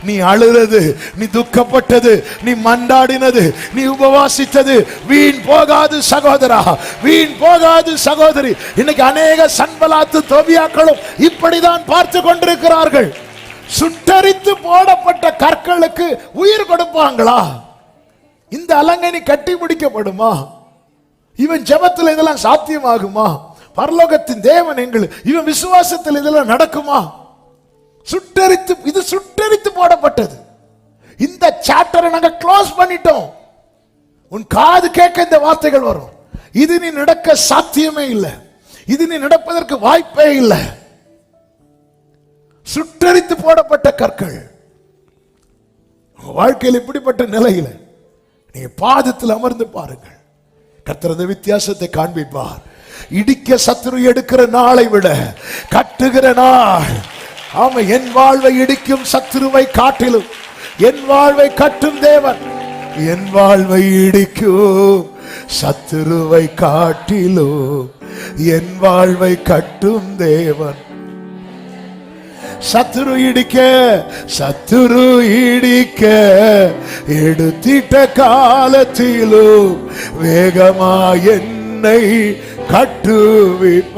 நீ அழுறது, நீ துக்கப்பட்டது, நீ மண்டாடினது, நீ உபவாசித்தது வீண் போகாது சகோதரா, வீண் போகாது சகோதரி. இன்னைக்கு அநேக சன்பலாத்து தோபியாக்களும் இப்படிதான் பார்த்து கொண்டிருக்கிறார்கள். சுட்டரித்து போடப்பட்ட கற்களுக்கு உயிர் கொடுப்பாங்களா? இந்த அலங்கனி கட்டி முடிக்கப்படுமா? இவன் ஜெபத்தில் இதெல்லாம் சாத்தியமாகுமா? பரலோகத்தின் தேவன் எங்களுக்கு, இவன் விசுவாசத்தில் இதெல்லாம் நடக்குமா? சுட்டரித்து, இது சுட்டரித்து போடப்பட்டது. இந்த சாப்டரை நாங்க க்ளோஸ் பண்ணிட்டோம். உன் காது கேட்க இந்த வார்த்தைகள் வரும். இது நீ நடக்க சாத்தியமே இல்லை, இது நீ நடப்பதற்கு வாய்ப்பே இல்லை. சுட்டரித்து போடப்பட்ட கற்கள். வாழ்க்கையில் இப்படிப்பட்ட நிலையில நீங்க பாதத்தில் அமர்ந்து பாருங்கள். கர்த்தர் அந்த வித்தியாசத்தை காண்பிப்பார். இடிக்க சத்துரு எடுக்கிற நாளை விட கட்டுகிற நாள். ஆமா, என் வாழ்வை இடிக்கும் சத்துருவை காட்டிலும் என் வாழ்வை கட்டும் தேவன். என் வாழ்வை இடிக்கும் சத்துருவை காட்டிலும் என் வாழ்வை கட்டும் தேவன். சத்துரு இடிக்க எடுத்திட்ட காலத்திலும் வேகமா என்னை கட்டுவிப்பார்.